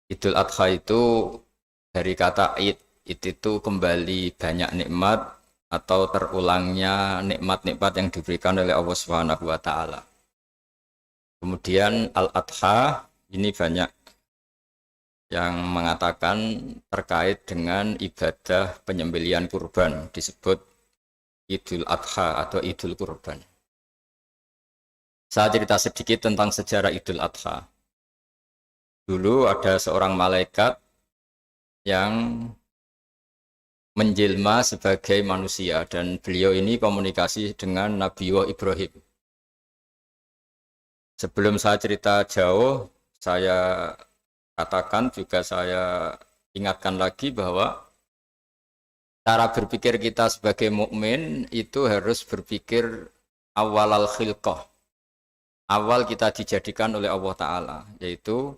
Idul Adha itu dari kata id, id itu kembali banyak nikmat atau terulangnya nikmat-nikmat yang diberikan oleh Allah Subhanahu wa taala. Kemudian Al-Adha ini banyak yang mengatakan terkait dengan ibadah penyembelihan kurban disebut Idul Adha atau Idul Kurban. Saya cerita sedikit tentang sejarah Idul Adha. Dulu ada seorang malaikat yang menjelma sebagai manusia dan beliau ini komunikasi dengan Nabi Ibrahim. Sebelum saya cerita jauh, saya katakan juga saya ingatkan lagi bahwa cara berpikir kita sebagai mukmin itu harus berpikir awal al-khilqah. Awal kita dijadikan oleh Allah Ta'ala, yaitu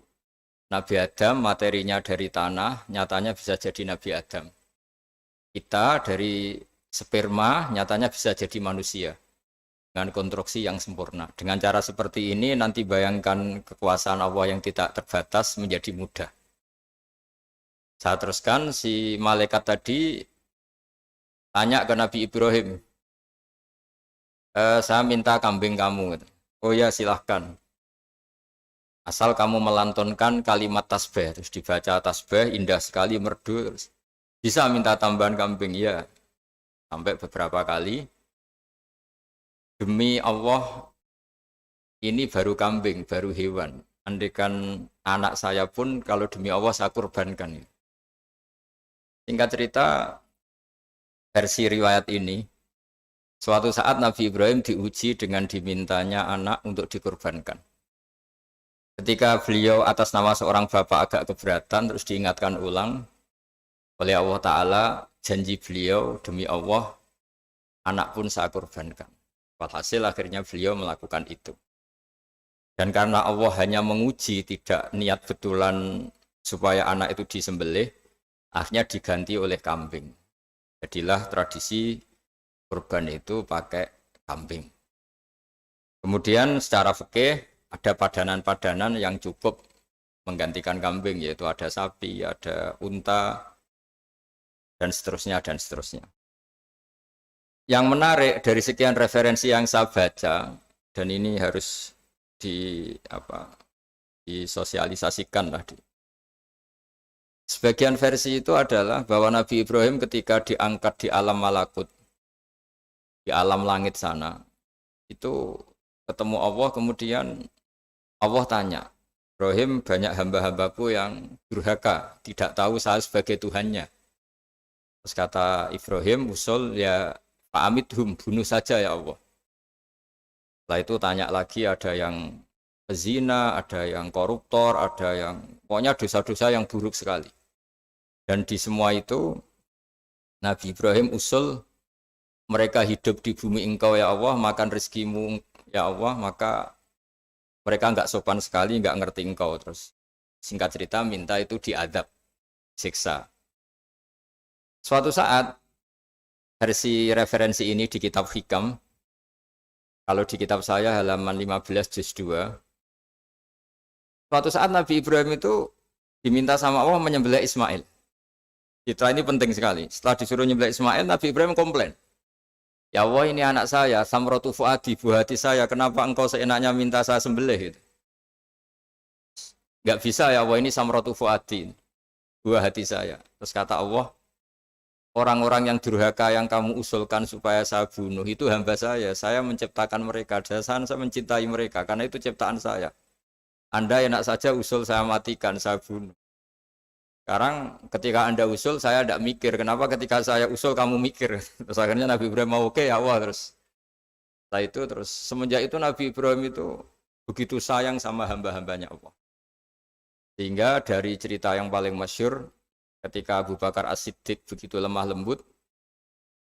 Nabi Adam materinya dari tanah, nyatanya bisa jadi Nabi Adam. Kita dari sperma, nyatanya bisa jadi manusia. Dengan konstruksi yang sempurna. Dengan cara seperti ini, nanti bayangkan kekuasaan Allah yang tidak terbatas menjadi mudah. Saya teruskan, si malaikat tadi tanya ke Nabi Ibrahim, saya minta kambing kamu. Oh ya silahkan. Asal kamu melantunkan kalimat tasbih, terus dibaca tasbih, indah sekali, merdu, terus bisa minta tambahan kambing, ya. Sampai beberapa kali. Demi Allah, ini baru kambing, baru hewan. Andaikan anak saya pun, kalau demi Allah saya kurbankan. Singkat cerita, versi riwayat ini, suatu saat Nabi Ibrahim diuji dengan dimintanya anak untuk dikurbankan. Ketika beliau atas nama seorang bapak agak keberatan, terus diingatkan ulang oleh Allah Ta'ala, janji beliau demi Allah, anak pun saya kurbankan. Walhasil akhirnya beliau melakukan itu. Dan karena Allah hanya menguji, tidak niat betulan supaya anak itu disembelih, akhirnya diganti oleh kambing. Jadilah tradisi kurban itu pakai kambing. Kemudian secara fikih ada padanan-padanan yang cukup menggantikan kambing, yaitu ada sapi, ada unta, dan seterusnya, dan seterusnya. Yang menarik dari sekian referensi yang saya baca, dan ini harus disosialisasikan lah. Sebagian versi itu adalah bahwa Nabi Ibrahim ketika diangkat di alam malakut, di alam langit sana, itu ketemu Allah, kemudian Allah tanya, Ibrahim, banyak hamba-hambaku yang durhaka, tidak tahu saya sebagai Tuhannya. Terus kata Ibrahim, usul ya Fa'amidhum, bunuh saja ya Allah. Setelah itu tanya lagi, ada yang pezina, ada yang koruptor, ada yang pokoknya dosa-dosa yang buruk sekali. Dan di semua itu Nabi Ibrahim usul, mereka hidup di bumi engkau ya Allah, makan rezekimu ya Allah, maka mereka enggak sopan sekali, enggak ngerti engkau. Terus singkat cerita minta itu diadab, siksa. Suatu saat versi referensi ini di kitab Hikam, kalau di kitab saya halaman 15 juz 2, suatu saat Nabi Ibrahim itu diminta sama Allah menyembelih Ismail. Citra ini penting sekali. Setelah disuruh menyembelih Ismail, Nabi Ibrahim komplain. Ya Allah, ini anak saya, Samratu Fuadi, buah hati saya, kenapa engkau seenaknya minta saya sembelih? Gitu. Enggak bisa ya Allah, ini Samratu Fuadi, buah hati saya. Terus kata Allah, orang-orang yang durhaka yang kamu usulkan supaya saya bunuh itu hamba saya menciptakan mereka, dan saya mencintai mereka, karena itu ciptaan saya. Anda enak saja usul saya matikan, saya bunuh. Sekarang ketika Anda usul, saya tidak mikir. Kenapa ketika saya usul kamu mikir? Terus akhirnya Nabi Ibrahim mau oke ya Allah terus. Setelah itu terus semenjak itu Nabi Ibrahim itu begitu sayang sama hamba-hambanya Allah. Sehingga dari cerita yang paling masyhur ketika Abu Bakar As-Siddiq begitu lemah lembut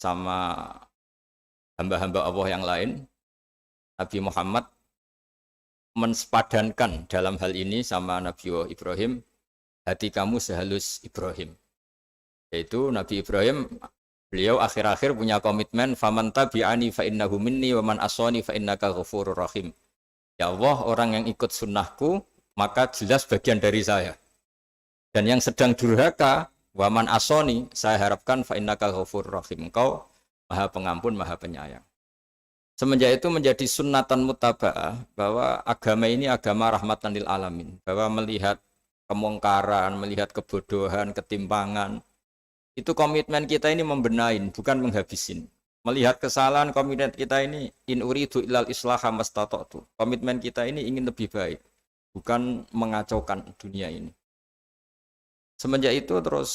sama hamba-hamba Allah yang lain, Nabi Muhammad mensepadankan dalam hal ini sama Nabi Ibrahim, hati kamu sehalus Ibrahim. Yaitu Nabi Ibrahim, beliau akhir-akhir punya komitmen, faman tabi'ani fa innahu minni wa man aswani fa innaka ghafurur rahim. Ya Allah, orang yang ikut sunnahku maka jelas bagian dari saya. Dan yang sedang durhaka, waman asoni, saya harapkan fa innaka ghafurur rahim. Engkau Maha Pengampun, Maha Penyayang. Semenjak itu menjadi sunnatan mutaba'ah bahwa agama ini agama rahmatan lil alamin, bahwa melihat kemungkaran, melihat kebodohan, ketimpangan, itu komitmen kita ini membenahin, bukan menghabisin. Melihat kesalahan, komitmen kita ini in uridu illal islaha mastata'tu. Komitmen kita ini ingin lebih baik, bukan mengacaukan dunia ini. Semenjak itu terus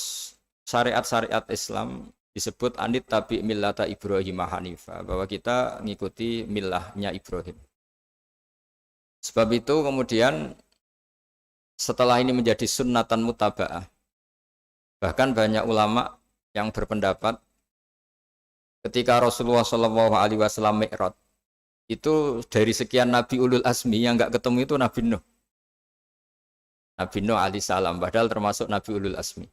syariat-syariat Islam disebut anit tabi millata Ibrahim Hanifa, bahwa kita mengikuti millahnya Ibrahim. Sebab itu kemudian setelah ini menjadi sunnatan mutaba'ah, bahkan banyak ulama yang berpendapat ketika Rasulullah SAW Mi'raj, itu dari sekian Nabi Ulul Azmi yang enggak ketemu itu Nabi Nuh. Nabi Nuh alaihissalam, padahal termasuk Nabi Ulul Azmi.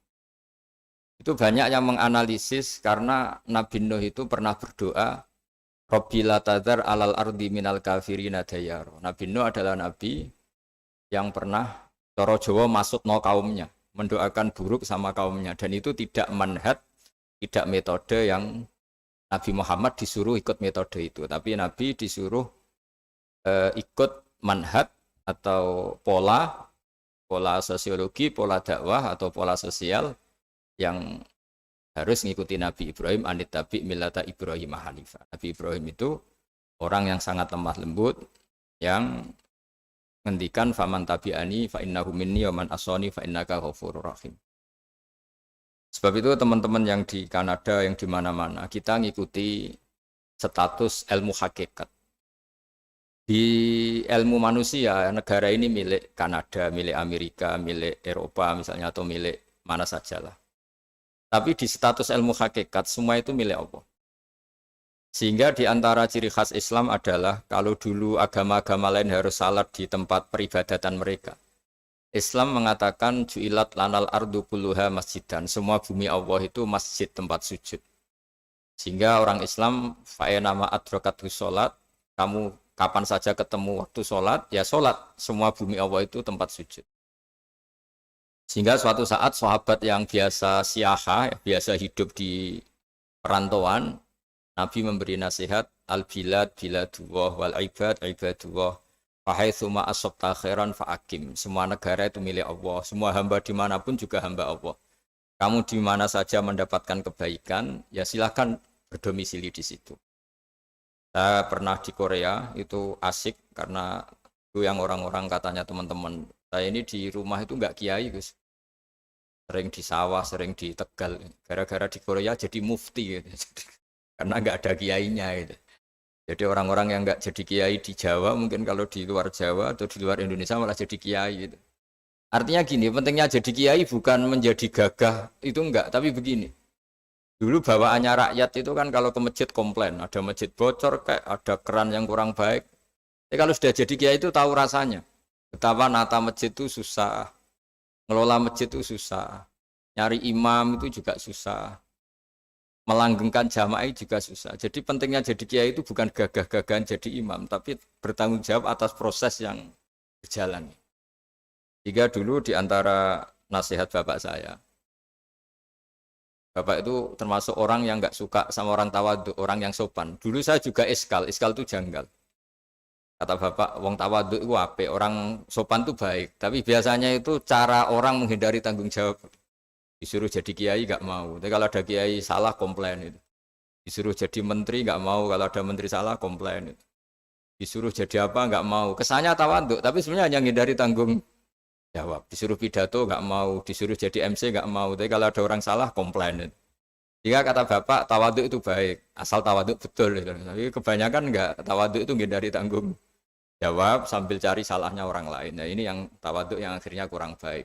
Itu banyak yang menganalisis karena Nabi Nuh itu pernah berdoa, Rabbi la tadhar alal ardi minal kafirina dayaro. Nabi Nuh adalah Nabi yang pernah cara Jawa maksudno kaumnya, mendoakan buruk sama kaumnya. Dan itu tidak manhaj, tidak metode yang Nabi Muhammad disuruh ikut metode itu. Tapi Nabi disuruh ikut manhaj atau pola sosiologi, pola dakwah atau pola sosial yang harus mengikuti Nabi Ibrahim anit tabi millata Ibrahim Hanifa. Nabi Ibrahim itu orang yang sangat lemah lembut, yang ngendikan faman tabi'ani fa innahu minni wa man asani fa innaka ghafurur rahim. Sebab itu teman-teman yang di Kanada, yang di mana-mana, kita ngikuti status ilmu hakikat. Di ilmu manusia, negara ini milik Kanada, milik Amerika, milik Eropa misalnya, atau milik mana sajalah. Tapi di status ilmu hakikat, semua itu milik Allah. Sehingga di antara ciri khas Islam adalah kalau dulu agama-agama lain harus salat di tempat peribadatan mereka. Islam mengatakan ju'ilat lanal ardu kulluha masjidan. Semua bumi Allah itu masjid, tempat sujud. Sehingga orang Islam fa'enama adrokatu sholat, kamu kapan saja ketemu waktu sholat, ya sholat. Semua bumi Allah itu tempat sujud. Sehingga suatu saat sahabat yang biasa siaha, biasa hidup di perantauan, Nabi memberi nasihat, al-bilad biladullah wal ibad ibadullah, fahaitsuma asabta khairan fa'akim. Semua negara itu milik Allah, semua hamba dimanapun juga hamba Allah. Kamu di mana saja mendapatkan kebaikan, ya silahkan berdomisili di situ. Saya pernah di Korea, itu asik karena itu yang orang-orang katanya teman-teman. Saya ini di rumah itu enggak kiai, Gus. Sering di sawah, sering di Tegal. Gara-gara di Korea jadi mufti gitu. Karena enggak ada kiainya gitu. Jadi orang-orang yang enggak jadi kiai di Jawa, mungkin kalau di luar Jawa atau di luar Indonesia malah jadi kiai gitu. Artinya gini, pentingnya jadi kiai bukan menjadi gagah, itu enggak, tapi begini. Dulu bawaannya rakyat itu kan kalau ke masjid komplain, ada masjid bocor kayak ada keran yang kurang baik. Tapi kalau sudah jadi kiai itu tahu rasanya. Betapa nata masjid itu susah, ngelola masjid itu susah, nyari imam itu juga susah, melanggengkan jamaah juga susah. Jadi pentingnya jadi kiai itu bukan gagah-gagahan jadi imam, tapi bertanggung jawab atas proses yang berjalan. Jika dulu di antara nasihat bapak saya, bapak itu termasuk orang yang nggak suka sama orang tawadhu, orang yang sopan. Dulu saya juga iskal itu janggal. Kata bapak, wong tawadhu itu apik, orang sopan itu baik. Tapi biasanya itu cara orang menghindari tanggung jawab. Disuruh jadi kiai nggak mau. Tapi kalau ada kiai salah komplain itu. Disuruh jadi menteri nggak mau, kalau ada menteri salah komplain itu. Disuruh jadi apa nggak mau. Kesannya tawadhu, tapi sebenarnya hanya menghindari tanggung jawab. Disuruh pidato nggak mau, disuruh jadi MC nggak mau. Tapi kalau ada orang salah komplain itu. Jika kata bapak tawadhu itu baik, asal tawadhu betul. Gitu. Tapi kebanyakan nggak, tawadhu itu menghindari tanggung jawab sambil cari salahnya orang lain. Nah ini yang tawadhu yang akhirnya kurang baik.